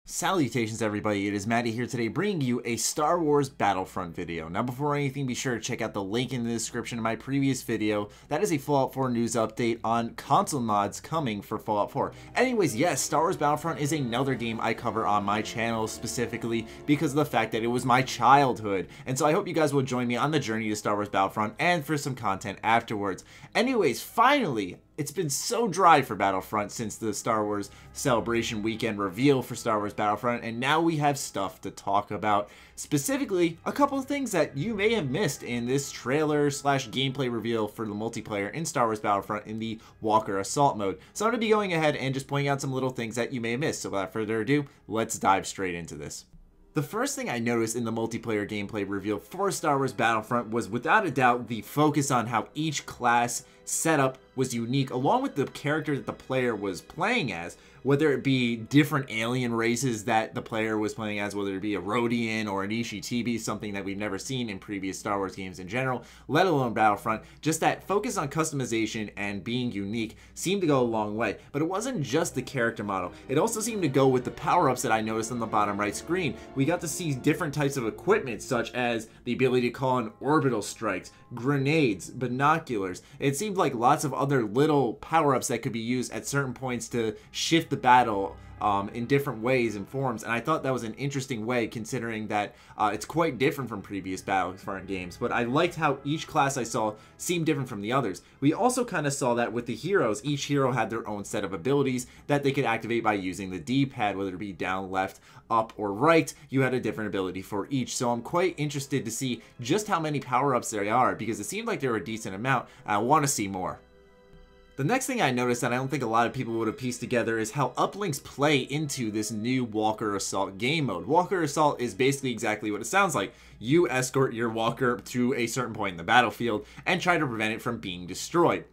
Salutations everybody, it is Matty here today bringing you a Star Wars Battlefront video. Now before anything, be sure to check out the link in the description of my previous video. That is a Fallout 4 news update on console mods coming for Fallout 4. Anyways, yes, Star Wars Battlefront is another game I cover on my channel specifically because of the fact that it was my childhood. And so I hope you guys will join me on the journey to Star Wars Battlefront and for some content afterwards. Anyways, finally, it's been so dry for Battlefront since the Star Wars Celebration weekend reveal for Star Wars Battlefront, and now we have stuff to talk about. Specifically, a couple of things that you may have missed in this trailer slash gameplay reveal for the multiplayer in Star Wars Battlefront in the Walker Assault mode. So I'm going to be going ahead and just pointing out some little things that you may have missed. So without further ado, let's dive straight into this. The first thing I noticed in the multiplayer gameplay reveal for Star Wars Battlefront was without a doubt the focus on how each class setup was unique, along with the character that the player was playing as, whether it be different alien races that the player was playing as, whether it be a Rodian or an Ishitibi, something that we've never seen in previous Star Wars games in general, let alone Battlefront. Just that focus on customization and being unique seemed to go a long way. But it wasn't just the character model. It also seemed to go with the power-ups that I noticed on the bottom right screen. We got to see different types of equipment, such as the ability to call in orbital strikes, grenades, binoculars. It seemed like lots of other little power-ups that could be used at certain points to shift the battle in different ways and forms, and I thought that was an interesting way considering that it's quite different from previous Battlefront games. But I liked how each class I saw seemed different from the others. We also kind of saw that with the heroes. Each hero had their own set of abilities that they could activate by using the D-pad, whether it be down, left, up, or right. You had a different ability for each, so I'm quite interested to see just how many power-ups there are, because it seemed like there were a decent amount, and I want to see more. The next thing I noticed that I don't think a lot of people would have pieced together is how Uplinks play into this new Walker Assault game mode. Walker Assault is basically exactly what it sounds like. You escort your walker to a certain point in the battlefield and try to prevent it from being destroyed.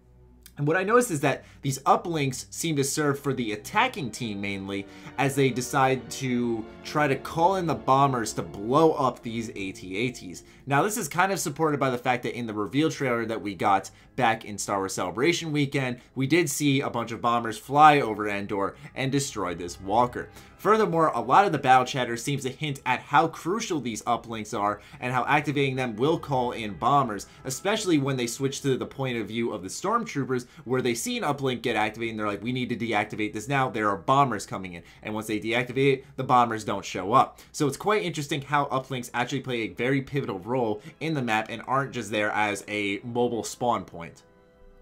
And what I noticed is that these uplinks seem to serve for the attacking team mainly, as they decide to try to call in the bombers to blow up these AT-ATs. Now this is kind of supported by the fact that in the reveal trailer that we got back in Star Wars Celebration weekend, we did see a bunch of bombers fly over Endor and destroy this walker. Furthermore, a lot of the battle chatter seems to hint at how crucial these uplinks are and how activating them will call in bombers, especially when they switch to the point of view of the stormtroopers, where they see an uplink get activated and they're like, we need to deactivate this now, there are bombers coming in. And once they deactivate it, the bombers don't show up. So it's quite interesting how uplinks actually play a very pivotal role in the map and aren't just there as a mobile spawn point.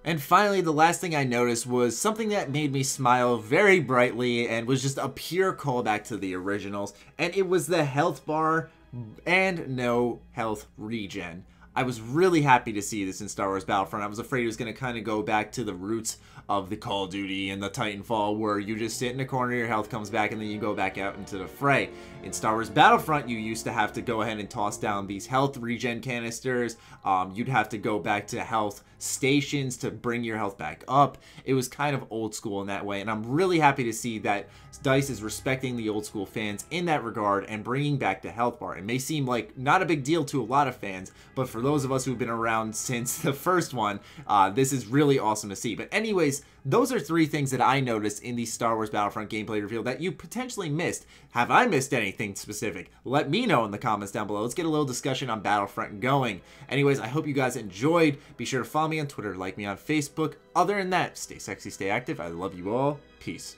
And finally, the last thing I noticed was something that made me smile very brightly and was just a pure callback to the originals, and it was the health bar and no health regen. I was really happy to see this in Star Wars Battlefront. I was afraid it was going to kind of go back to the roots of the Call of Duty and the Titanfall, where you just sit in a corner, your health comes back, and then you go back out into the fray. In Star Wars Battlefront, you used to have to go ahead and toss down these health regen canisters. You'd have to go back to health stations to bring your health back up. It was kind of old school in that way, and I'm really happy to see that DICE is respecting the old school fans in that regard and bringing back the health bar. It may seem like not a big deal to a lot of fans, but for those of us who've been around since the first one, this is really awesome to see. But anyways, those are three things that I noticed in the Star Wars Battlefront gameplay reveal that you potentially missed. Have I missed anything specific? Let me know in the comments down below. Let's get a little discussion on Battlefront going. Anyways, I hope you guys enjoyed. Be sure to follow me on Twitter, like me on Facebook. Other than that, stay sexy, stay active. I love you all. Peace.